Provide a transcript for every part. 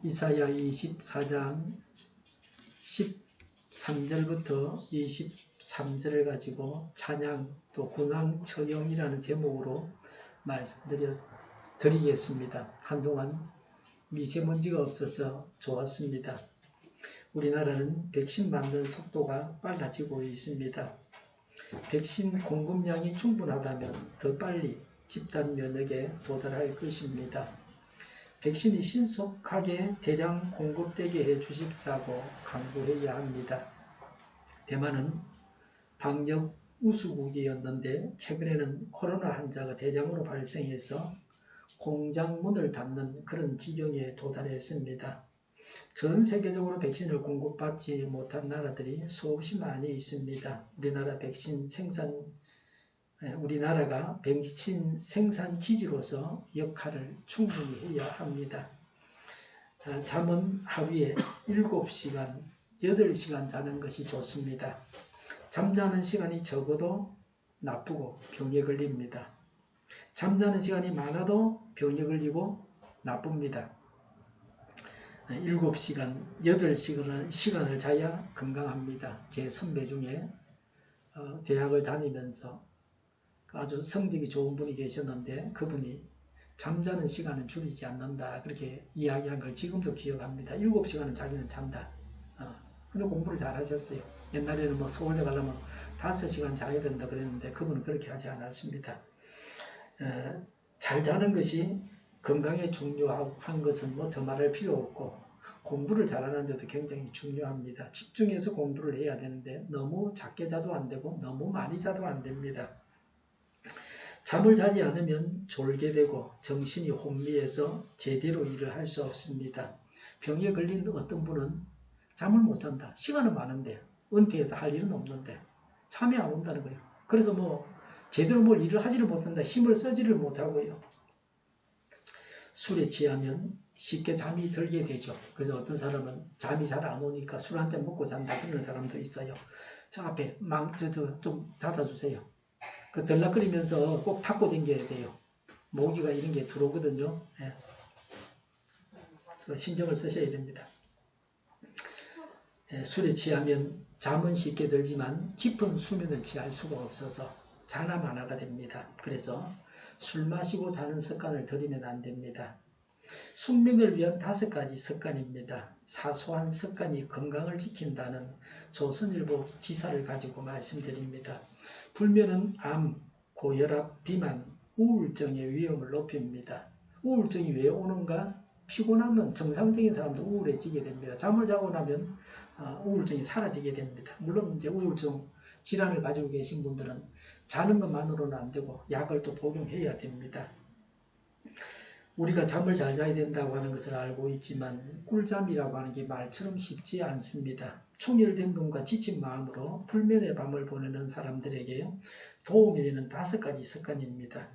이사야 24장 13절부터 23절을 가지고 찬양 또 군왕 처형이라는 제목으로 말씀드리겠습니다. 한동안 미세먼지가 없어서 좋았습니다. 우리나라는 백신 맞는 속도가 빨라지고 있습니다. 백신 공급량이 충분하다면 더 빨리 집단 면역에 도달할 것입니다. 백신이 신속하게 대량 공급되게 해주십사고 강구해야 합니다. 대만은 방역 우수국이었는데 최근에는 코로나 환자가 대량으로 발생해서 공장 문을 닫는 그런 지경에 도달했습니다. 전 세계적으로 백신을 공급받지 못한 나라들이 수없이 많이 있습니다. 우리나라가 백신 생산 기지로서 역할을 충분히 해야 합니다. 잠은 하루에 7시간, 8시간 자는 것이 좋습니다. 잠자는 시간이 적어도 나쁘고 병에 걸립니다. 잠자는 시간이 많아도 병에 걸리고 나쁩니다. 7시간, 8시간을 자야 건강합니다. 제 선배 중에 대학을 다니면서 아주 성적이 좋은 분이 계셨는데 그분이 잠자는 시간은 줄이지 않는다 그렇게 이야기한 걸 지금도 기억합니다. 7시간은 자기는 잔다. 근데 공부를 잘 하셨어요. 옛날에는 뭐 서울대 가려면 5시간 자야 된다 그랬는데 그분은 그렇게 하지 않았습니다. 잘 자는 것이 건강에 중요한 것은 뭐 더 말할 필요 없고 공부를 잘하는 데도 굉장히 중요합니다. 집중해서 공부를 해야 되는데 너무 작게 자도 안 되고 너무 많이 자도 안 됩니다. 잠을 자지 않으면 졸게 되고 정신이 혼미해서 제대로 일을 할 수 없습니다. 병에 걸린 어떤 분은 잠을 못 잔다. 시간은 많은데 은퇴해서 할 일은 없는데 잠이 안 온다는 거예요. 그래서 뭐 제대로 뭘 일을 하지를 못한다. 힘을 쓰지를 못하고요. 술에 취하면 쉽게 잠이 들게 되죠. 그래서 어떤 사람은 잠이 잘 안 오니까 술 한 잔 먹고 잔다 그런 사람도 있어요. 저 앞에 좀 닫아주세요. 그 들락거리면서 꼭 닫고 다녀야 돼요. 모기가 이런 게 들어오거든요. 예. 신경을 쓰셔야 됩니다. 예, 술에 취하면 잠은 쉽게 들지만 깊은 수면을 취할 수가 없어서 자나마나가 됩니다. 그래서 술 마시고 자는 습관을 들이면 안 됩니다. 숙면을 위한 5가지 습관입니다. 사소한 습관이 건강을 지킨다는 조선일보 기사를 가지고 말씀드립니다. 불면은 암, 고혈압, 비만, 우울증의 위험을 높입니다. 우울증이 왜 오는가? 피곤하면 정상적인 사람도 우울해지게 됩니다. 잠을 자고 나면 우울증이 사라지게 됩니다. 물론 이제 우울증 질환을 가지고 계신 분들은 자는 것만으로는 안 되고 약을 또 복용해야 됩니다. 우리가 잠을 잘 자야 된다고 하는 것을 알고 있지만 꿀잠이라고 하는 게 말처럼 쉽지 않습니다. 충혈된 눈과 지친 마음으로 불면의 밤을 보내는 사람들에게 도움이 되는 5가지 습관입니다.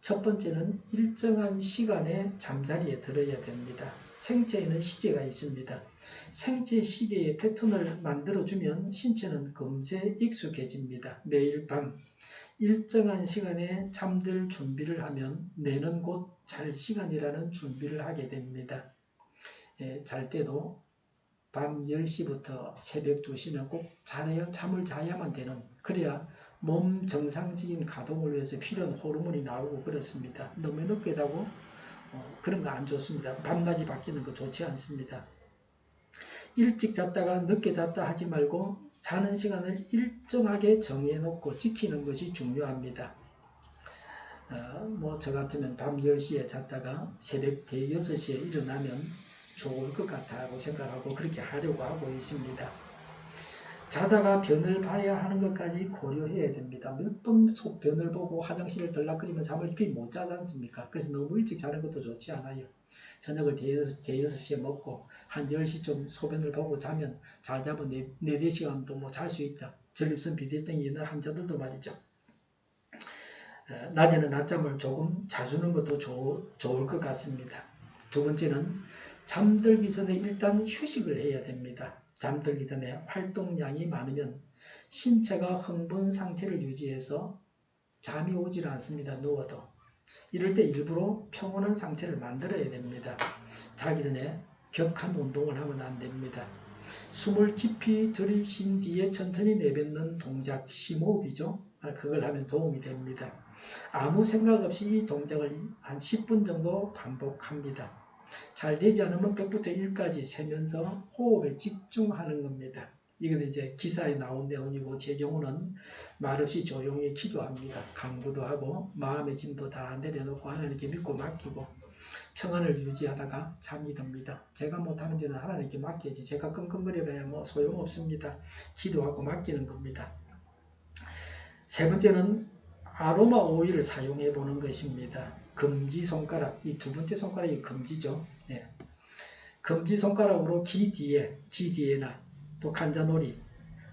첫 번째는 일정한 시간에 잠자리에 들어야 됩니다. 생체에는 시계가 있습니다. 생체 시계의 패턴을 만들어주면 신체는 금세 익숙해집니다. 매일 밤 일정한 시간에 잠들 준비를 하면 뇌는 곧 잘 시간이라는 준비를 하게 됩니다. 잘 때도 밤 10시부터 새벽 2시는 꼭 잠을 자야만 되는, 그래야 몸 정상적인 가동을 위해서 필요한 호르몬이 나오고 그렇습니다. 너무 늦게 자고 그런 거 안 좋습니다. 밤낮이 바뀌는 거 좋지 않습니다. 일찍 잤다가 늦게 잤다 하지 말고 자는 시간을 일정하게 정해놓고 지키는 것이 중요합니다. 저 같으면 밤 10시에 잤다가 새벽 6시에 일어나면 좋을 것 같다고 생각하고 그렇게 하려고 하고 있습니다. 자다가 변을 봐야 하는 것까지 고려해야 됩니다. 몇 번 변을 보고 화장실을 들락거리면 잠을 깊이 못 자지 않습니까? 그래서 너무 일찍 자는 것도 좋지 않아요. 저녁을 6시에 먹고 한 10시쯤 소변을 보고 자면 잘 자면 4시간도 뭐 잘 수 있다. 전립선 비대증이 있는 환자들도 말이죠. 낮에는 낮잠을 조금 자주는 것도 좋을 것 같습니다. 두 번째는 잠들기 전에 일단 휴식을 해야 됩니다. 잠들기 전에 활동량이 많으면 신체가 흥분 상태를 유지해서 잠이 오질 않습니다. 누워도. 이럴 때 일부러 평온한 상태를 만들어야 됩니다. 자기 전에 격한 운동을 하면 안 됩니다. 숨을 깊이 들이신 뒤에 천천히 내뱉는 동작, 심호흡이죠. 그걸 하면 도움이 됩니다. 아무 생각 없이 이 동작을 한 10분 정도 반복합니다. 잘 되지 않으면 100부터 1까지 세면서 호흡에 집중하는 겁니다. 이건 이제 기사에 나온 내용이고, 제 경우는 말없이 조용히 기도합니다. 간구도 하고 마음의 짐도 다 내려놓고 하나님께 믿고 맡기고 평안을 유지하다가 잠이 듭니다. 제가 못하는 데는 하나님께 맡겨야지. 제가 끙끙거려봐야 뭐 소용없습니다. 기도하고 맡기는 겁니다. 세 번째는 아로마 오일을 사용해 보는 것입니다. 금지 손가락, 이 두 번째 손가락이 금지죠. 예. 금지 손가락으로 귀 뒤에나 또 관자놀이,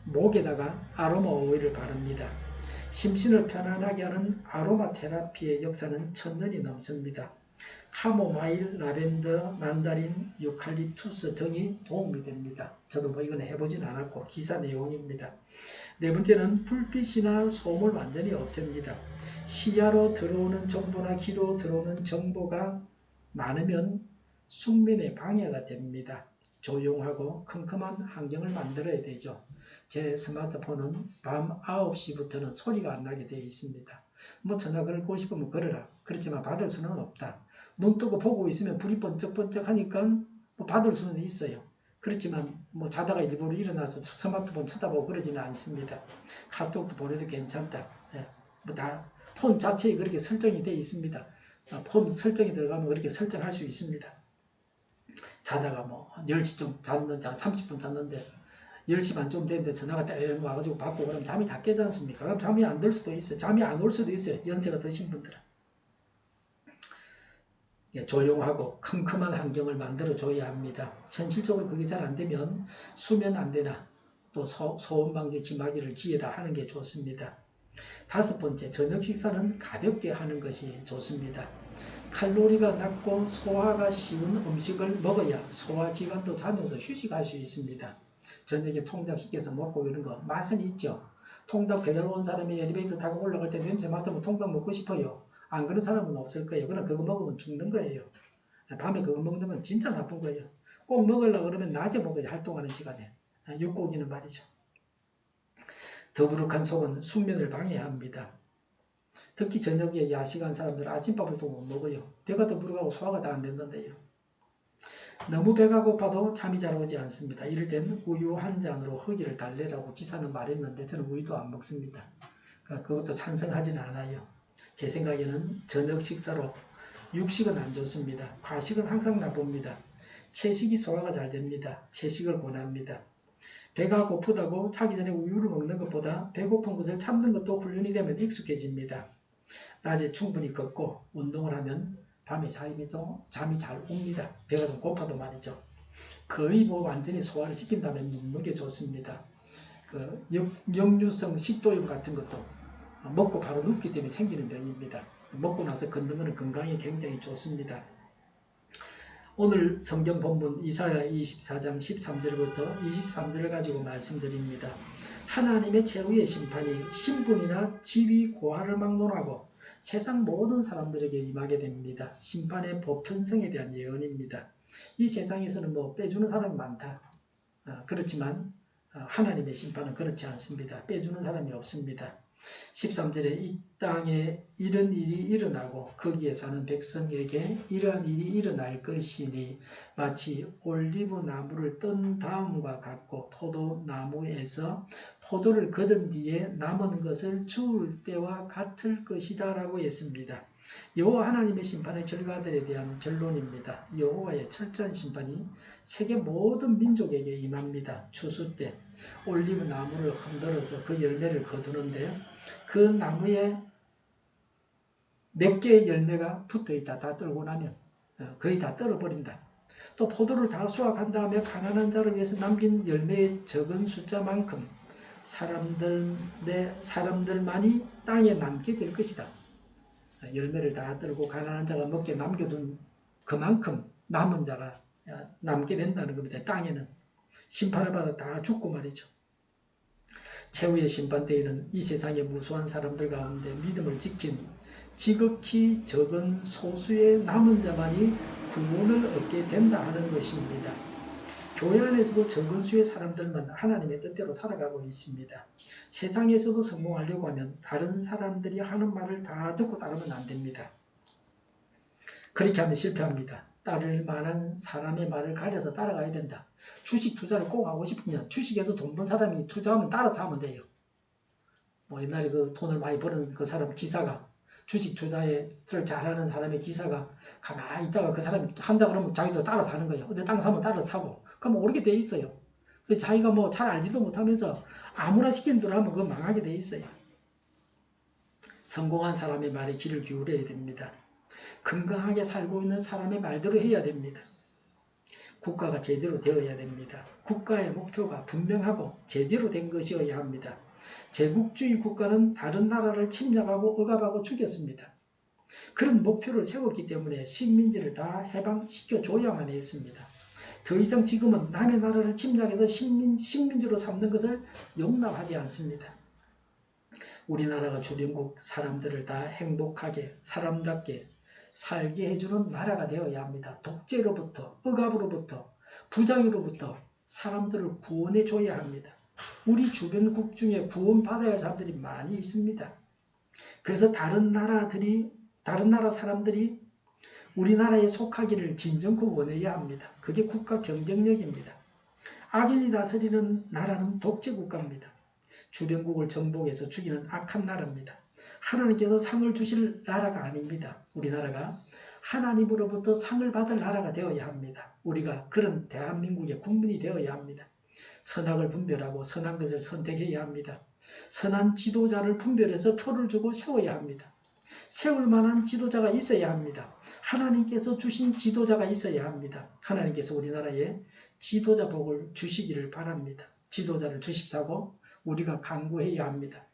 목에다가 아로마 오일을 바릅니다. 심신을 편안하게 하는 아로마 테라피의 역사는 천년이 넘습니다. 카모마일, 라벤더, 만다린, 유칼립투스 등이 도움이 됩니다. 저도 뭐 이건 해보진 않았고 기사 내용입니다. 네 번째는 불빛이나 소음을 완전히 없앱니다. 시야로 들어오는 정보나 귀로 들어오는 정보가 많으면 숙면에 방해가 됩니다. 조용하고 컴컴한 환경을 만들어야 되죠. 제 스마트폰은 밤 9시부터는 소리가 안 나게 되어 있습니다. 뭐 전화 걸고 싶으면 걸어라. 그렇지만 받을 수는 없다. 눈 뜨고 보고 있으면 불이 번쩍번쩍 하니까 뭐 받을 수는 있어요. 그렇지만 뭐 자다가 일부러 일어나서 스마트폰 쳐다보고 그러지는 않습니다. 카톡 보내도 괜찮다. 예. 뭐 다 폰 자체에 그렇게 설정이 되어 있습니다. 폰 설정이 들어가면 그렇게 설정할 수 있습니다. 자다가 뭐 10시 좀 잤는데 한 30분 잤는데 10시 반 좀 됐는데 전화가 떼르르 와가지고 받고 그러면 잠이 다 깨지 않습니까? 그럼 잠이 안 들 수도 있어요. 잠이 안 올 수도 있어요. 연세가 드신 분들은. 조용하고 컴컴한 환경을 만들어줘야 합니다. 현실적으로 그게 잘 안 되면 수면 안대나 또 소음방지 기마기를 귀에다 하는 게 좋습니다. 다섯 번째, 저녁 식사는 가볍게 하는 것이 좋습니다. 칼로리가 낮고 소화가 쉬운 음식을 먹어야 소화기관도 자면서 휴식할 수 있습니다. 저녁에 통닭 시켜서 먹고 이런 거 맛은 있죠. 통닭 배달 온 사람이 엘리베이터 타고 올라갈 때 냄새 맡으면 통닭 먹고 싶어요. 안 그런 사람은 없을 거예요. 그러나 그거 먹으면 죽는 거예요. 밤에 그거 먹는 건 진짜 나쁜 거예요. 꼭 먹으려고 그러면 낮에 먹어야 활동하는 시간에. 육고기는 말이죠. 더부룩한 속은 숙면을 방해합니다. 특히 저녁에 야식한 사람들은 아침밥을 또 못 먹어요. 배가 더부룩하고 소화가 다 안 된다는데요. 너무 배가 고파도 잠이 잘 오지 않습니다. 이럴 땐 우유 한 잔으로 허기를 달래라고 기사는 말했는데 저는 우유도 안 먹습니다. 그것도 찬성하지는 않아요. 제 생각에는 저녁 식사로 육식은 안 좋습니다. 과식은 항상 나쁩니다. 채식이 소화가 잘 됩니다. 채식을 권합니다. 배가 고프다고 자기 전에 우유를 먹는 것보다 배고픈 것을 참는 것도 훈련이 되면 익숙해집니다. 낮에 충분히 걷고 운동을 하면 밤에 잠이 잘 옵니다. 배가 좀 고파도 말이죠. 거의 뭐 완전히 소화를 시킨다면 먹는 게 좋습니다. 그 역류성 식도염 같은 것도 먹고 바로 눕기 때문에 생기는 병입니다. 먹고 나서 걷는 것은 건강에 굉장히 좋습니다. 오늘 성경 본문 이사야 24장 13절부터 23절을 가지고 말씀드립니다. 하나님의 최후의 심판이 신분이나 지위, 고하를 막론하고 세상 모든 사람들에게 임하게 됩니다. 심판의 보편성에 대한 예언입니다. 이 세상에서는 뭐 빼주는 사람이 많다. 그렇지만 하나님의 심판은 그렇지 않습니다. 빼주는 사람이 없습니다. 13절에 이 땅에 이런 일이 일어나고 거기에 사는 백성에게 이러한 일이 일어날 것이니 마치 올리브 나무를 뜬 다음과 같고 포도나무에서 포도를 거둔 뒤에 남은 것을 주울 때와 같을 것이다 라고 했습니다. 여호와 하나님의 심판의 결과들에 대한 결론입니다. 여호와의 철저한 심판이 세계 모든 민족에게 임합니다. 추수 때 올리브 나무를 흔들어서 그 열매를 거두는데 그 나무에 몇 개의 열매가 붙어있다 다 떨고 나면 거의 다 떨어버린다. 또 포도를 다 수확한 다음에 가난한 자를 위해서 남긴 열매의 적은 숫자만큼 사람들만이 땅에 남게 될 것이다. 열매를 다 떨고 가난한 자가 먹게 남겨둔 그만큼 남은 자가 남게 된다는 겁니다. 땅에는 심판을 받아 다 죽고 말이죠. 최후의 심판 때에는 이 세상의 무수한 사람들 가운데 믿음을 지킨 지극히 적은 소수의 남은 자만이 구원을 얻게 된다 하는 것입니다. 교회 안에서도 적은 수의 사람들만 하나님의 뜻대로 살아가고 있습니다. 세상에서도 성공하려고 하면 다른 사람들이 하는 말을 다 듣고 따르면 안 됩니다. 그렇게 하면 실패합니다. 따를 만한 사람의 말을 가려서 따라가야 된다. 주식 투자를 꼭 하고 싶으면 주식에서 돈 번 사람이 투자하면 따라서 하면 돼요. 뭐 옛날에 그 돈을 많이 버는 그 사람 기사가 주식 투자를 잘하는 사람의 기사가 가만히 있다가 그 사람이 한다 그러면 자기도 따라서 하는 거예요. 근데 땅 사면 따라서 사고 그럼 오르게 돼 있어요. 자기가 뭐 잘 알지도 못하면서 아무나 시키는 대로 하면 그거 망하게 돼 있어요. 성공한 사람의 말에 귀를 기울여야 됩니다. 건강하게 살고 있는 사람의 말대로 해야 됩니다. 국가가 제대로 되어야 됩니다. 국가의 목표가 분명하고 제대로 된 것이어야 합니다. 제국주의 국가는 다른 나라를 침략하고 억압하고 죽였습니다. 그런 목표를 세웠기 때문에 식민지를 다 해방시켜줘야만 했습니다. 더 이상 지금은 남의 나라를 침략해서 식민지로 삼는 것을 용납하지 않습니다. 우리나라가 주변국 사람들을 다 행복하게 사람답게 살게 해주는 나라가 되어야 합니다. 독재로부터 억압으로부터 부장으로부터 사람들을 구원해줘야 합니다. 우리 주변국 중에 구원받아야 할 사람들이 많이 있습니다. 그래서 다른 나라 사람들이 우리나라에 속하기를 진정코 원해야 합니다. 그게 국가 경쟁력입니다. 악인이 다스리는 나라는 독재국가입니다. 주변국을 정복해서 죽이는 악한 나라입니다. 하나님께서 상을 주실 나라가 아닙니다. 우리나라가 하나님으로부터 상을 받을 나라가 되어야 합니다. 우리가 그런 대한민국의 국민이 되어야 합니다. 선악을 분별하고 선한 것을 선택해야 합니다. 선한 지도자를 분별해서 표를 주고 세워야 합니다. 세울 만한 지도자가 있어야 합니다. 하나님께서 주신 지도자가 있어야 합니다. 하나님께서 우리나라에 지도자 복을 주시기를 바랍니다. 지도자를 주십사고 우리가 간구해야 합니다.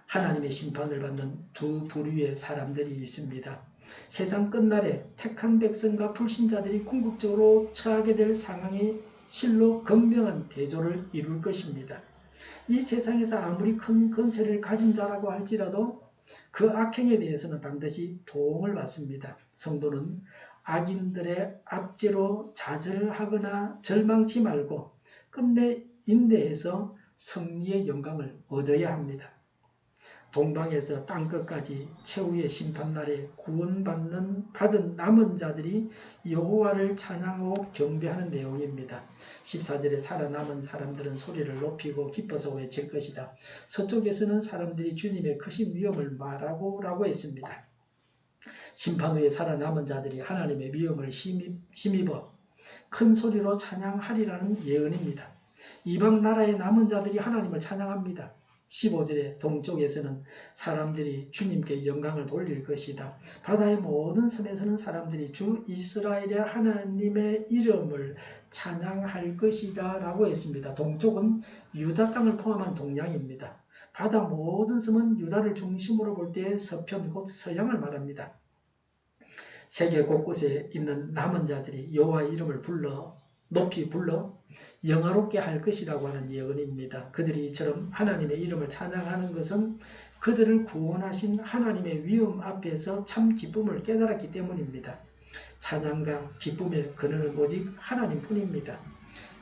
하나님의 심판을 받는 두 부류의 사람들이 있습니다. 세상 끝날에 택한 백성과 불신자들이 궁극적으로 처하게 될 상황이 실로 건명한 대조를 이룰 것입니다. 이 세상에서 아무리 큰 권세를 가진 자라고 할지라도 그 악행에 대해서는 반드시 도움을 받습니다. 성도는 악인들의 압제로 좌절하거나 절망치 말고 끝내 인내해서 승리의 영광을 얻어야 합니다. 동방에서 땅끝까지 최후의 심판날에 받은 남은 자들이 여호와를 찬양하고 경배하는 내용입니다. 14절에 살아남은 사람들은 소리를 높이고 기뻐서 외칠 것이다. 서쪽에서는 사람들이 주님의 크신 위엄을 말하고 라고 했습니다. 심판 후에 살아남은 자들이 하나님의 위엄을 힘입어 큰 소리로 찬양하리라는 예언입니다. 이방 나라의 남은 자들이 하나님을 찬양합니다. 15절에 동쪽에서는 사람들이 주님께 영광을 돌릴 것이다. 바다의 모든 섬에서는 사람들이 주 이스라엘의 하나님의 이름을 찬양할 것이다 라고 했습니다. 동쪽은 유다 땅을 포함한 동양입니다. 바다 모든 섬은 유다를 중심으로 볼 때 서편 곧 서양을 말합니다. 세계 곳곳에 있는 남은 자들이 여호와의 이름을 높이 불러 영화롭게 할 것이라고 하는 예언입니다. 그들이 이처럼 하나님의 이름을 찬양하는 것은 그들을 구원하신 하나님의 위엄 앞에서 참 기쁨을 깨달았기 때문입니다. 찬양과 기쁨의 근원은 오직 하나님뿐입니다.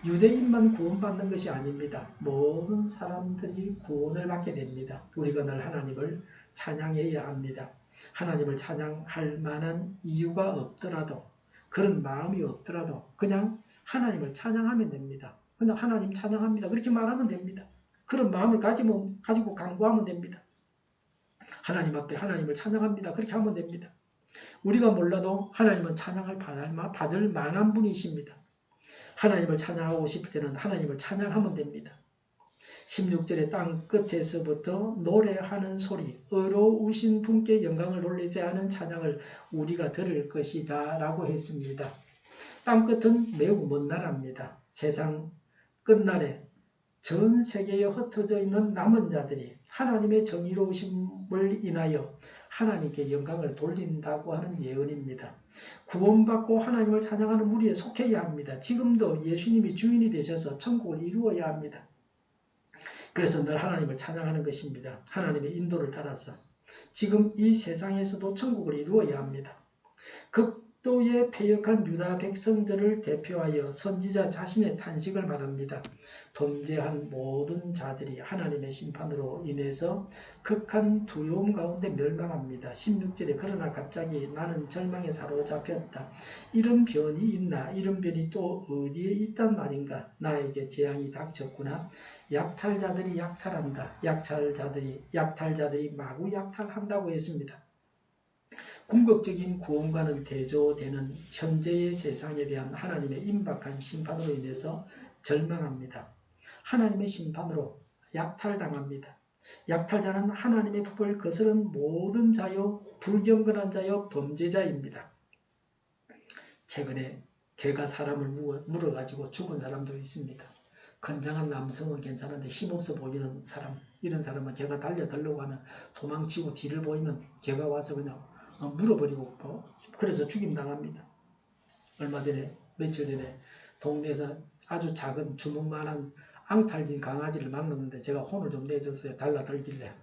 유대인만 구원받는 것이 아닙니다. 모든 사람들이 구원을 받게 됩니다. 우리가 늘 하나님을 찬양해야 합니다. 하나님을 찬양할 만한 이유가 없더라도 그런 마음이 없더라도 그냥 하나님을 찬양하면 됩니다. 그냥 하나님 찬양합니다. 그렇게 말하면 됩니다. 그런 마음을 가지고 간구하면 됩니다. 하나님 앞에 하나님을 찬양합니다. 그렇게 하면 됩니다. 우리가 몰라도 하나님은 찬양을 받을 만한 분이십니다. 하나님을 찬양하고 싶을 때는 하나님을 찬양하면 됩니다. 16절에 땅 끝에서부터 노래하는 소리, 의로우신 분께 영광을 돌리자 하는 찬양을 우리가 들을 것이다 라고 했습니다. 땅끝은 매우 먼 나라입니다. 세상 끝날에 전 세계에 흩어져 있는 남은 자들이 하나님의 정의로우심을 인하여 하나님께 영광을 돌린다고 하는 예언입니다. 구원받고 하나님을 찬양하는 무리에 속해야 합니다. 지금도 예수님이 주인이 되셔서 천국을 이루어야 합니다. 그래서 늘 하나님을 찬양하는 것입니다. 하나님의 인도를 따라서 지금 이 세상에서도 천국을 이루어야 합니다. 극도의 패역한 유다 백성들을 대표하여 선지자 자신의 탄식을 말합니다. 범죄한 모든 자들이 하나님의 심판으로 인해서 극한 두려움 가운데 멸망합니다. 16절에 그러나 갑자기 나는 절망에 사로잡혔다. 이런 변이 있나? 이런 변이 또 어디에 있단 말인가? 나에게 재앙이 닥쳤구나. 약탈자들이 약탈한다. 약탈자들이 마구 약탈한다고 했습니다. 궁극적인 구원과는 대조되는 현재의 세상에 대한 하나님의 임박한 심판으로 인해서 절망합니다. 하나님의 심판으로 약탈당합니다. 약탈자는 하나님의 법을 거스른 모든 자요, 불경건한 자요, 범죄자입니다. 최근에 개가 사람을 물어가지고 죽은 사람도 있습니다. 건장한 남성은 괜찮은데 힘없어 보이는 사람, 이런 사람은 개가 달려들려고 하면 도망치고 뒤를 보이면 개가 와서 그냥 물어버리고 그래서 죽임당합니다. 며칠 전에 동네에서 아주 작은 주먹만한 앙탈진 강아지를 만났는데 제가 혼을 좀 내줬어요. 달라들길래.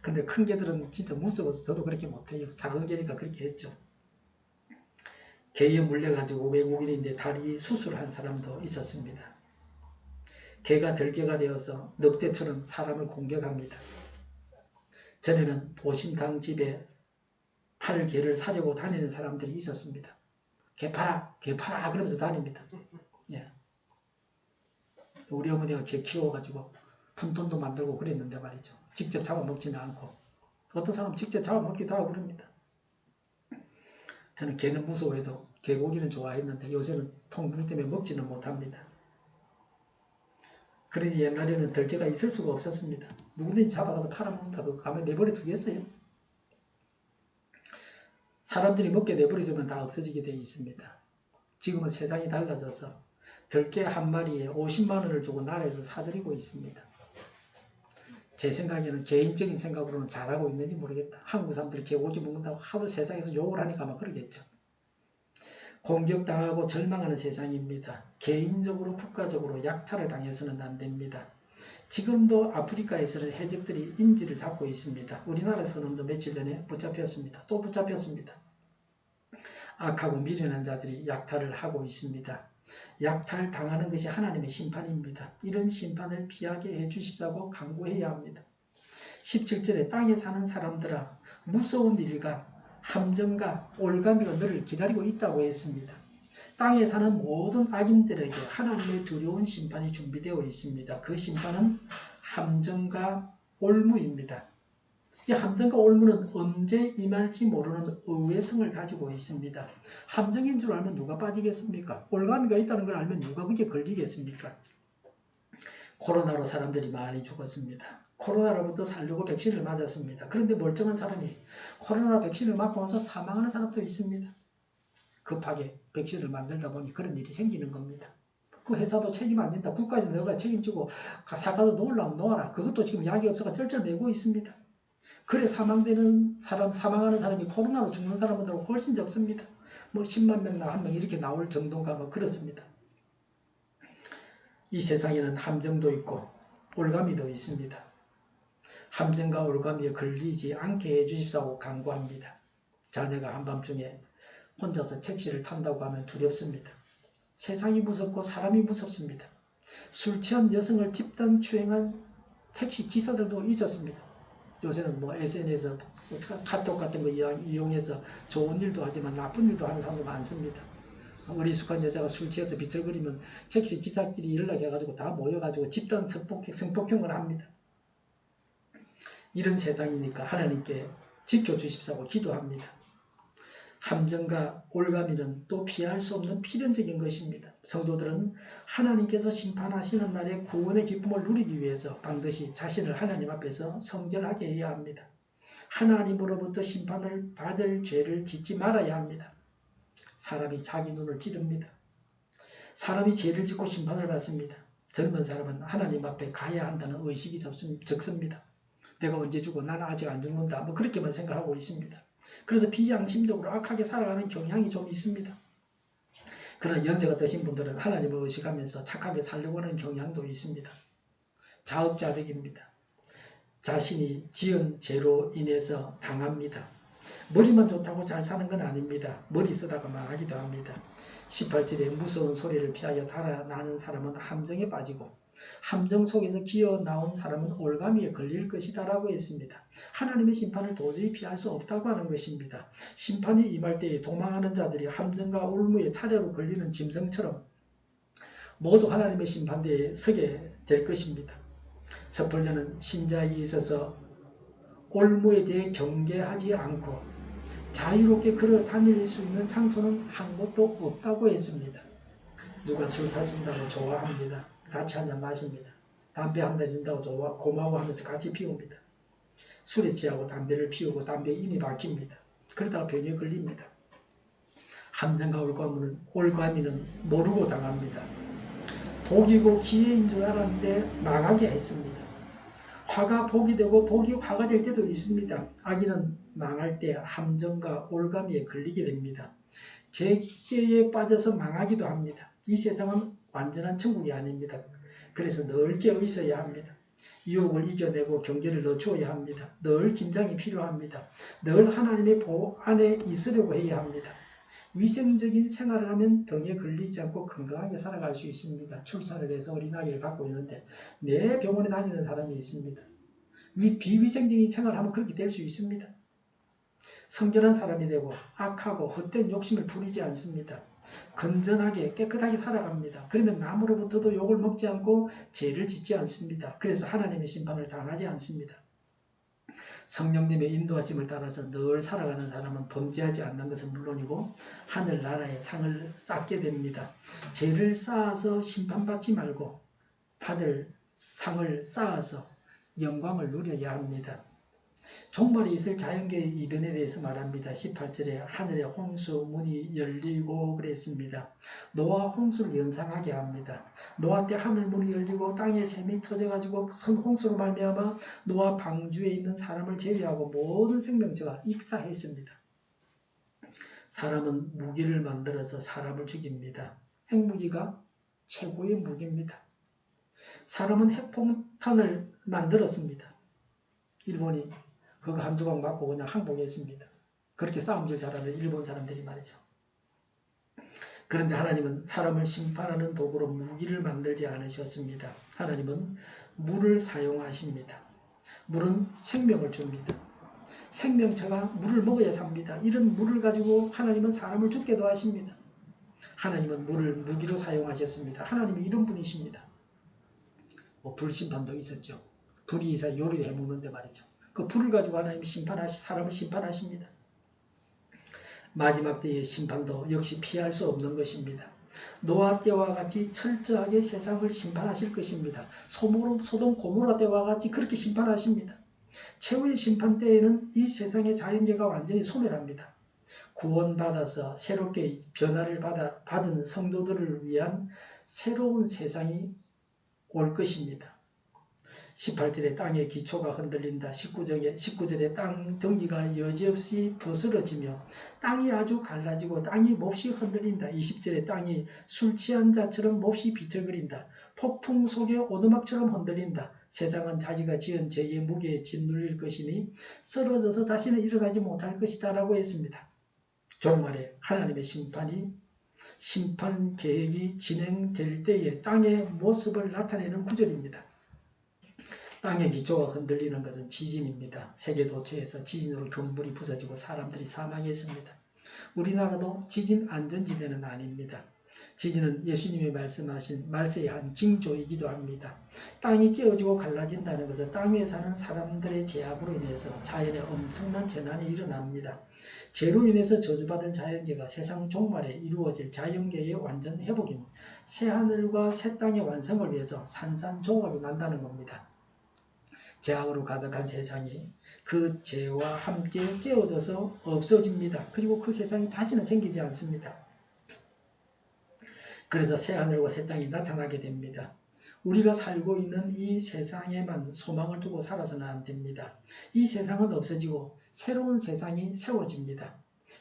근데 큰 개들은 진짜 무서워서 저도 그렇게 못해요. 작은 개니까 그렇게 했죠. 개에 물려가지고 외국인인데 다리 수술한 사람도 있었습니다. 개가 들개가 되어서 늑대처럼 사람을 공격합니다. 전에는 보신당 집에 팔 개를 사려고 다니는 사람들이 있었습니다. 개 팔아 그러면서 다닙니다. 예. 우리 어머니가 개 키워가지고 푼돈도 만들고 그랬는데 말이죠. 직접 잡아먹지는 않고 어떤 사람은 직접 잡아먹기도 하고 그럽니다. 저는 개는 무서워해도 개고기는 좋아했는데 요새는 통증 때문에 먹지는 못합니다. 그러니 옛날에는 들개가 있을 수가 없었습니다. 누구든지 잡아가서 팔아먹는다고 가면 내버려 두겠어요? 사람들이 먹게 내버려두면 다 없어지게 되어 있습니다. 지금은 세상이 달라져서 들개 한 마리에 50만 원을 주고 나라에서 사들이고 있습니다. 제 생각에는 개인적인 생각으로는 잘하고 있는지 모르겠다. 한국 사람들이 개고기 먹는다고 하도 세상에서 욕을 하니까 아마 그러겠죠. 공격당하고 절망하는 세상입니다. 개인적으로 국가적으로 약탈을 당해서는 안 됩니다. 지금도 아프리카에서는 해적들이 인지를 잡고 있습니다. 우리나라에서는 며칠 전에 붙잡혔습니다. 또 붙잡혔습니다. 악하고 미련한 자들이 약탈을 하고 있습니다. 약탈 당하는 것이 하나님의 심판입니다. 이런 심판을 피하게 해주시자고 간구해야 합니다. 17절에 땅에 사는 사람들아 무서운 일과 함정과 올가미가 너를 기다리고 있다고 했습니다. 땅에 사는 모든 악인들에게 하나님의 두려운 심판이 준비되어 있습니다. 그 심판은 함정과 올무입니다. 이 함정과 올무는 언제 임할지 모르는 의외성을 가지고 있습니다. 함정인 줄 알면 누가 빠지겠습니까? 올가미가 있다는 걸 알면 누가 그게 걸리겠습니까? 코로나로 사람들이 많이 죽었습니다. 코로나로부터 살려고 백신을 맞았습니다. 그런데 멀쩡한 사람이 코로나 백신을 맞고 나서 사망하는 사람도 있습니다. 급하게 백신을 만들다 보니 그런 일이 생기는 겁니다. 그 회사도 책임 안 진다. 국가에서 너가 책임지고 사과도 놓으려면 놓아라. 그것도 지금 약이 없어서 쩔쩔매고 있습니다. 그래 사망하는 사람이 코로나로 죽는 사람보다 훨씬 적습니다. 뭐 10만 명나 1명 이렇게 나올 정도인가 뭐 그렇습니다. 이 세상에는 함정도 있고 올가미도 있습니다. 함정과 올가미에 걸리지 않게 해주십사고 간구합니다. 자녀가 한밤중에 혼자서 택시를 탄다고 하면 두렵습니다. 세상이 무섭고 사람이 무섭습니다. 술 취한 여성을 집단 추행한 택시 기사들도 있었습니다. 요새는 뭐 SNS, 카톡 같은 거 이용해서 좋은 일도 하지만 나쁜 일도 하는 사람도 많습니다. 어리숙한 여자가 술 취해서 비틀거리면 택시 기사끼리 연락해가지고 다 모여가지고 집단 성폭행을 합니다. 이런 세상이니까 하나님께 지켜주십사고 기도합니다. 함정과 올가미는 또 피할 수 없는 필연적인 것입니다. 성도들은 하나님께서 심판하시는 날의 구원의 기쁨을 누리기 위해서 반드시 자신을 하나님 앞에서 성결하게 해야 합니다. 하나님으로부터 심판을 받을 죄를 짓지 말아야 합니다. 사람이 자기 눈을 찌릅니다. 사람이 죄를 짓고 심판을 받습니다. 젊은 사람은 하나님 앞에 가야 한다는 의식이 적습니다. 내가 언제 죽어? 나는 아직 안 죽는다. 뭐 그렇게만 생각하고 있습니다. 그래서 비양심적으로 악하게 살아가는 경향이 좀 있습니다. 그러나 연세가 드신 분들은 하나님을 의식하면서 착하게 살려고 하는 경향도 있습니다. 자업자득입니다. 자신이 지은 죄로 인해서 당합니다. 머리만 좋다고 잘 사는 건 아닙니다. 머리 쓰다가 망하기도 합니다. 18절에 무서운 소리를 피하여 달아나는 사람은 함정에 빠지고 함정 속에서 기어 나온 사람은 올가미에 걸릴 것이다 라고 했습니다. 하나님의 심판을 도저히 피할 수 없다고 하는 것입니다. 심판이 임할 때에 도망하는 자들이 함정과 올무에 차례로 걸리는 짐승처럼 모두 하나님의 심판대에 서게 될 것입니다. 섣불려는 신자에 있어서 올무에 대해 경계하지 않고 자유롭게 걸어 다닐 수 있는 장소는 한 곳도 없다고 했습니다. 누가 술 사준다고 좋아합니다. 같이 한잔 마십니다. 담배 한 대 준다고 고마워하면서 같이 피웁니다. 술에 취하고 담배를 피우고 담배에 인이 박힙니다. 그러다가 병에 걸립니다. 함정과 올가미는 모르고 당합니다. 복이고 기회인 줄 알았는데 망하게 했습니다. 화가 복이 되고 복이 화가 될 때도 있습니다. 악인은 망할 때 함정과 올가미에 걸리게 됩니다. 죄에 빠져서 망하기도 합니다. 이 세상은 완전한 천국이 아닙니다. 그래서 늘 깨어 있어야 합니다. 유혹을 이겨내고 경계를 늦추어야 합니다. 늘 긴장이 필요합니다. 늘 하나님의 보호 안에 있으려고 해야 합니다. 위생적인 생활을 하면 병에 걸리지 않고 건강하게 살아갈 수 있습니다. 출산을 해서 어린아이를 갖고 있는데 매 병원에 다니는 사람이 있습니다. 비위생적인 생활을 하면 그렇게 될 수 있습니다. 성결한 사람이 되고 악하고 헛된 욕심을 부리지 않습니다. 건전하게 깨끗하게 살아갑니다. 그러면 남으로부터도 욕을 먹지 않고 죄를 짓지 않습니다. 그래서 하나님의 심판을 당하지 않습니다. 성령님의 인도하심을 따라서 늘 살아가는 사람은 범죄하지 않는 것은 물론이고 하늘나라의 상을 쌓게 됩니다. 죄를 쌓아서 심판받지 말고 받을 상을 쌓아서 영광을 누려야 합니다. 종말에 있을 자연계의 이변에 대해서 말합니다. 18절에 하늘의 홍수 문이 열리고 그랬습니다. 노아 홍수를 연상하게 합니다. 노아 때 하늘 문이 열리고 땅에 샘이 터져가지고 큰 홍수로 말미암아 노아 방주에 있는 사람을 제외하고 모든 생명체가 익사했습니다. 사람은 무기를 만들어서 사람을 죽입니다. 핵무기가 최고의 무기입니다. 사람은 핵폭탄을 만들었습니다. 일본이 그거 한두 방 맞고 그냥 항복했습니다. 그렇게 싸움질 잘하는 일본 사람들이 말이죠. 그런데 하나님은 사람을 심판하는 도구로 무기를 만들지 않으셨습니다. 하나님은 물을 사용하십니다. 물은 생명을 줍니다. 생명체가 물을 먹어야 삽니다. 이런 물을 가지고 하나님은 사람을 죽게도 하십니다. 하나님은 물을 무기로 사용하셨습니다. 하나님이 이런 분이십니다. 불심판도 있었죠. 불이 있어 요리를 해먹는데 말이죠. 그 불을 가지고 하나님이 사람을 심판하십니다. 마지막 때의 심판도 역시 피할 수 없는 것입니다. 노아 때와 같이 철저하게 세상을 심판하실 것입니다. 소돔 고모라 때와 같이 그렇게 심판하십니다. 최후의 심판 때에는 이 세상의 자연계가 완전히 소멸합니다. 구원받아서 새롭게 변화를 받은 성도들을 위한 새로운 세상이 올 것입니다. 18절에 땅의 기초가 흔들린다. 19절에 땅 덩이가 여지없이 부스러지며 땅이 아주 갈라지고 땅이 몹시 흔들린다. 20절에 땅이 술 취한 자처럼 몹시 비틀거린다. 폭풍 속에 오두막처럼 흔들린다. 세상은 자기가 지은 죄의 무게에 짓눌릴 것이니 쓰러져서 다시는 일어나지 못할 것이다 라고 했습니다. 종말에 하나님의 심판 계획이 진행될 때에 땅의 모습을 나타내는 구절입니다. 땅의 기초가 흔들리는 것은 지진입니다. 세계 도처에서 지진으로 건물이 부서지고 사람들이 사망했습니다. 우리나라도 지진 안전지대는 아닙니다. 지진은 예수님이 말씀하신 말세의 한 징조이기도 합니다. 땅이 깨어지고 갈라진다는 것은 땅 위에 사는 사람들의 죄악으로 인해서 자연에 엄청난 재난이 일어납니다. 죄로 인해서 저주받은 자연계가 세상 종말에 이루어질 자연계의 완전 회복인 새하늘과 새 땅의 완성을 위해서 산산조각이 난다는 겁니다. 죄악으로 가득한 세상이 그 죄와 함께 깨어져서 없어집니다. 그리고 그 세상이 다시는 생기지 않습니다. 그래서 새하늘과 새 땅이 나타나게 됩니다. 우리가 살고 있는 이 세상에만 소망을 두고 살아서는 안 됩니다. 이 세상은 없어지고 새로운 세상이 세워집니다.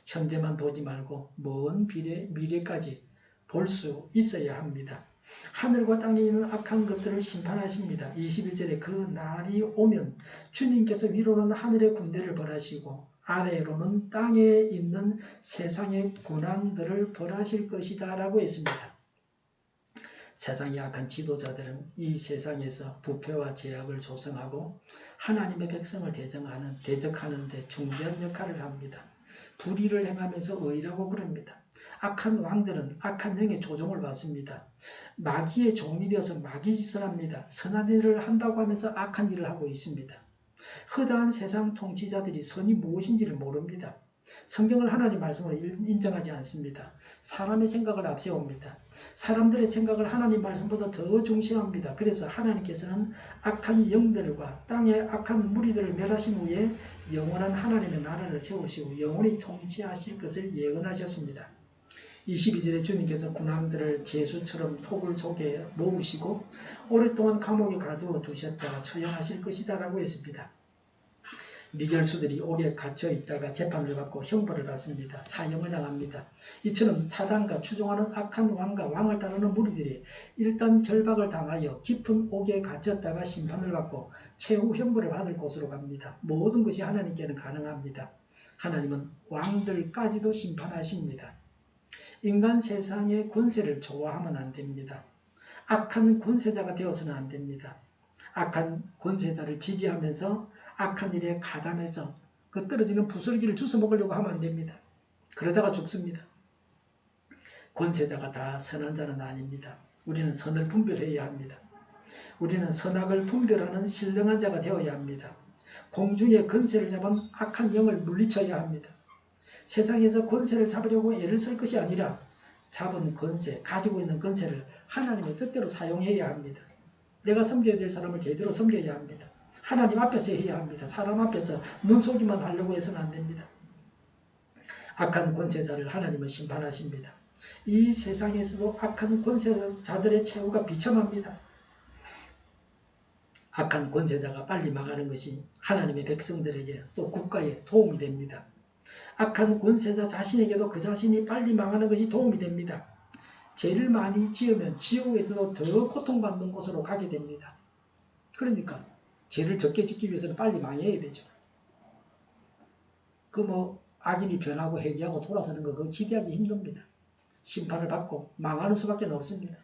현재만 보지 말고 먼 미래까지 볼 수 있어야 합니다. 하늘과 땅에 있는 악한 것들을 심판하십니다. 21절에 그 날이 오면 주님께서 위로는 하늘의 군대를 벌하시고 아래로는 땅에 있는 세상의 군왕들을 벌하실 것이다 라고 했습니다. 세상의 악한 지도자들은 이 세상에서 부패와 제약을 조성하고 하나님의 백성을 대적하는 데 중대한 역할을 합니다. 불의를 행하면서 의라고 부릅니다. 악한 왕들은 악한 영의 조종을 받습니다. 마귀의 종이 되어서 마귀짓을 합니다. 선한 일을 한다고 하면서 악한 일을 하고 있습니다. 허다한 세상 통치자들이 선이 무엇인지를 모릅니다. 성경을 하나님 말씀으로 인정하지 않습니다. 사람의 생각을 앞세웁니다. 사람들의 생각을 하나님 말씀보다 더 중시합니다. 그래서 하나님께서는 악한 영들과 땅의 악한 무리들을 멸하신 후에 영원한 하나님의 나라를 세우시고 영원히 통치하실 것을 예언하셨습니다. 22절에 주님께서 군왕들을 제수처럼 톡을 속에 모으시고 오랫동안 감옥에 가두어 두셨다가 처형하실 것이다 라고 했습니다. 미결수들이 옥에 갇혀 있다가 재판을 받고 형벌을 받습니다. 사형을 당합니다. 이처럼 사단과 추종하는 악한 왕과 왕을 따르는 무리들이 일단 결박을 당하여 깊은 옥에 갇혔다가 심판을 받고 최후 형벌을 받을 곳으로 갑니다. 모든 것이 하나님께는 가능합니다. 하나님은 왕들까지도 심판하십니다. 인간 세상의 권세를 좋아하면 안 됩니다. 악한 권세자가 되어서는 안 됩니다. 악한 권세자를 지지하면서 악한 일에 가담해서 그 떨어지는 부스러기를 주워 먹으려고 하면 안 됩니다. 그러다가 죽습니다. 권세자가 다 선한 자는 아닙니다. 우리는 선을 분별해야 합니다. 우리는 선악을 분별하는 신령한 자가 되어야 합니다. 공중의 권세를 잡은 악한 영을 물리쳐야 합니다. 세상에서 권세를 잡으려고 애를 쓸 것이 아니라 잡은 권세, 가지고 있는 권세를 하나님의 뜻대로 사용해야 합니다. 내가 섬겨야 될 사람을 제대로 섬겨야 합니다. 하나님 앞에서 해야 합니다. 사람 앞에서 눈속임만 하려고 해서는 안 됩니다. 악한 권세자를 하나님은 심판하십니다. 이 세상에서도 악한 권세자들의 최후가 비참합니다. 악한 권세자가 빨리 망하는 것이 하나님의 백성들에게 또 국가에 도움이 됩니다. 악한 권세자 자신에게도 그 자신이 빨리 망하는 것이 도움이 됩니다. 죄를 많이 지으면 지옥에서도 더 고통받는 곳으로 가게 됩니다. 그러니까 죄를 적게 짓기 위해서는 빨리 망해야 되죠. 악인이 변하고 회개하고 돌아서는 거 그거 기대하기 힘듭니다. 심판을 받고 망하는 수밖에 없습니다.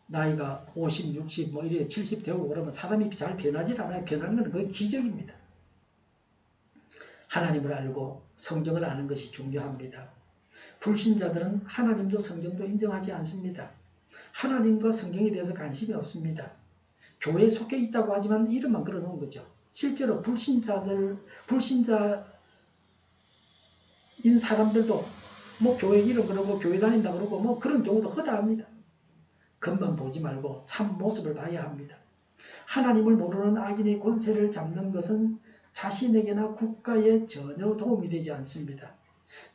나이가 50, 60, 이래 70 되고 그러면 사람이 잘 변하지 않아요. 변하는 건 그게 기적입니다. 하나님을 알고 성경을 아는 것이 중요합니다. 불신자들은 하나님도 성경도 인정하지 않습니다. 하나님과 성경에 대해서 관심이 없습니다. 교회에 속해 있다고 하지만 이름만 걸어놓은 거죠. 실제로 불신자인 사람들도 교회 이름 그러고 교회 다닌다 그러고 그런 경우도 허다합니다. 겉만 보지 말고 참 모습을 봐야 합니다. 하나님을 모르는 악인의 권세를 잡는 것은 자신에게나 국가에 전혀 도움이 되지 않습니다.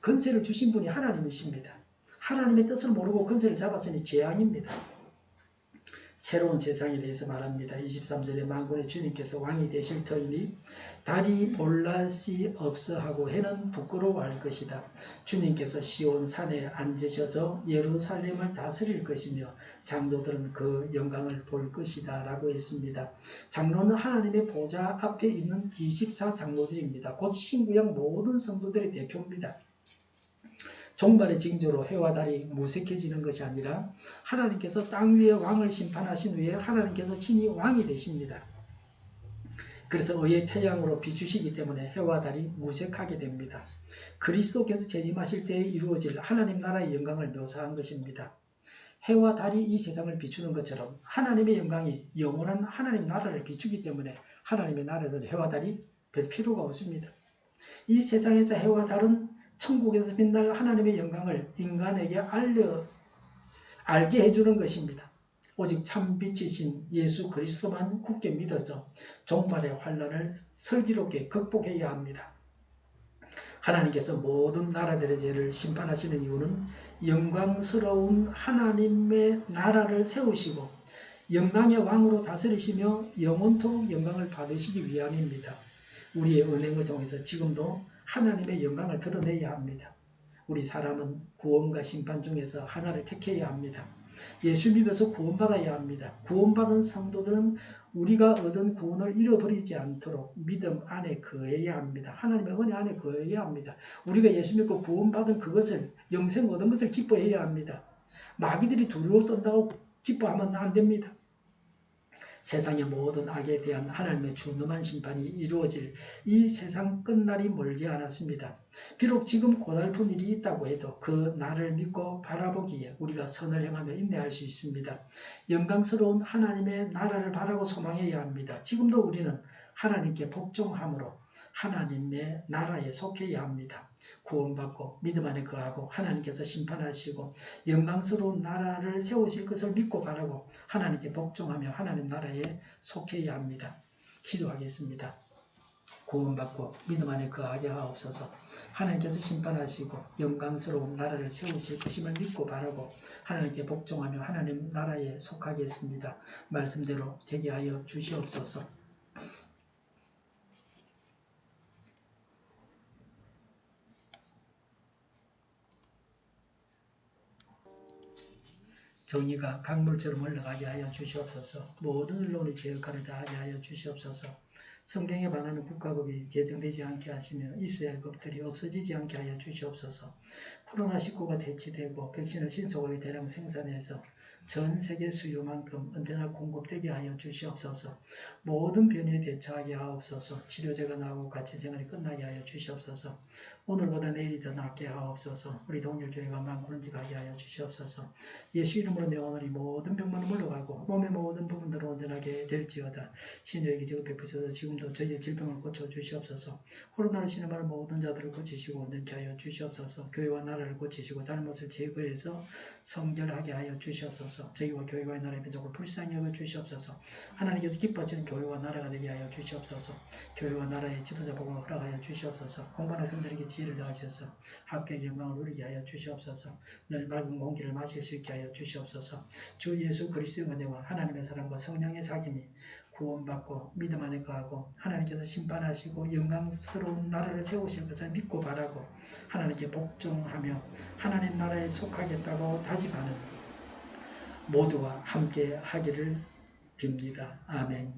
권세를 주신 분이 하나님이십니다. 하나님의 뜻을 모르고 권세를 잡았으니 재앙입니다. 새로운 세상에 대해서 말합니다. 23절에 만군의 주님께서 왕이 되실 터이니 달이 볼낯이 없어 하고 해는 부끄러워할 것이다. 주님께서 시온 산에 앉으셔서 예루살렘을 다스릴 것이며 장로들은 그 영광을 볼 것이다 라고 했습니다. 장로는 하나님의 보좌 앞에 있는 24장로들입니다. 곧 신구약 모든 성도들의 대표입니다. 종말의 징조로 해와 달이 무색해지는 것이 아니라 하나님께서 땅 위에 왕을 심판하신 후에 하나님께서 친히 왕이 되십니다. 그래서 의의 태양으로 비추시기 때문에 해와 달이 무색하게 됩니다. 그리스도께서 재림하실 때에 이루어질 하나님 나라의 영광을 묘사한 것입니다. 해와 달이 이 세상을 비추는 것처럼 하나님의 영광이 영원한 하나님 나라를 비추기 때문에 하나님의 나라에서는 해와 달이 별 필요가 없습니다. 이 세상에서 해와 달은 천국에서 빛날 하나님의 영광을 인간에게 알게 해주는 것입니다. 오직 참 빛이신 예수 그리스도만 굳게 믿어서 종말의 환난을 슬기롭게 극복해야 합니다. 하나님께서 모든 나라들의 죄를 심판하시는 이유는 영광스러운 하나님의 나라를 세우시고 영광의 왕으로 다스리시며 영원토록 영광을 받으시기 위함입니다. 우리의 은행을 통해서 지금도 하나님의 영광을 드러내야 합니다. 우리 사람은 구원과 심판 중에서 하나를 택해야 합니다. 예수 믿어서 구원받아야 합니다. 구원받은 성도들은 우리가 얻은 구원을 잃어버리지 않도록 믿음 안에 거해야 합니다. 하나님의 은혜 안에 거해야 합니다. 우리가 예수 믿고 구원받은 그것을, 영생 얻은 것을 기뻐해야 합니다. 마귀들이 두루로 떤다고 기뻐하면 안 됩니다. 세상의 모든 악에 대한 하나님의 준엄한 심판이 이루어질 이 세상 끝날이 멀지 않았습니다. 비록 지금 고달픈 일이 있다고 해도 그 날을 믿고 바라보기에 우리가 선을 행하며 인내할 수 있습니다. 영광스러운 하나님의 나라를 바라고 소망해야 합니다. 지금도 우리는 하나님께 복종함으로 하나님의 나라에 속해야 합니다. 구원받고 믿음 안에 거하고 하나님께서 심판하시고 영광스러운 나라를 세우실 것을 믿고 바라고 하나님께 복종하며 하나님 나라에 속해야 합니다. 기도하겠습니다. 구원받고 믿음 안에 거하게 하옵소서. 하나님께서 심판하시고 영광스러운 나라를 세우실 것임을 믿고 바라고 하나님께 복종하며 하나님 나라에 속하겠습니다. 말씀대로 되게 하여 주시옵소서. 정의가 강물처럼 흘러가게 하여 주시옵소서. 모든 언론이 제 역할을 다하게 하여 주시옵소서. 성경에 반하는 국가법이 제정되지 않게 하시며 있어야 할 법들이 없어지지 않게 하여 주시옵소서. 코로나19가 대치되고 백신을 신속하게 대량 생산해서 전 세계 수요만큼 언제나 공급되게 하여 주시옵소서. 모든 변이에 대처하게 하옵소서. 치료제가 나오고 같이생활이 끝나게 하여 주시옵소서. 오늘보다 내일이 더 낫게 하옵소서. 우리 동일교회가 만군지가게 하여 주시옵소서. 예수 이름으로 명하노니 모든 병만은 물러가고 몸의 모든 부분들은 온전하게 될지어다. 신유의 기적을 베푸셔서 지금도 저희의 질병을 고쳐주시옵소서. 코로나로 신음하는 모든 자들을 고치시고 온전케 하여 주시옵소서. 교회와 나라를 고치시고 잘못을 제거해서 성결하게 하여 주시옵소서. 저희와 교회와 나라의 민족을 불쌍히 여겨 주시옵소서. 하나님께서 기뻐하시는 교회와 나라가 되게 하여 주시옵소서. 교회와 나라의 지도자 복을 허락하여 주시옵소서. 공부하는 성들에게 지혜를 더하셔서 학교의 영광을 누리게 하여 주시옵소서. 늘 맑은 공기를 마실 수 있게 하여 주시옵소서. 주 예수 그리스도의 은혜와 하나님의 사랑과 성령의 사귐이 구원받고 믿음 안에 거하고 하나님께서 심판하시고 영광스러운 나라를 세우실 것을 믿고 바라고 하나님께 복종하며 하나님 나라에 속하겠다고 다짐하는 모두와 함께 하기를 빕니다. 아멘.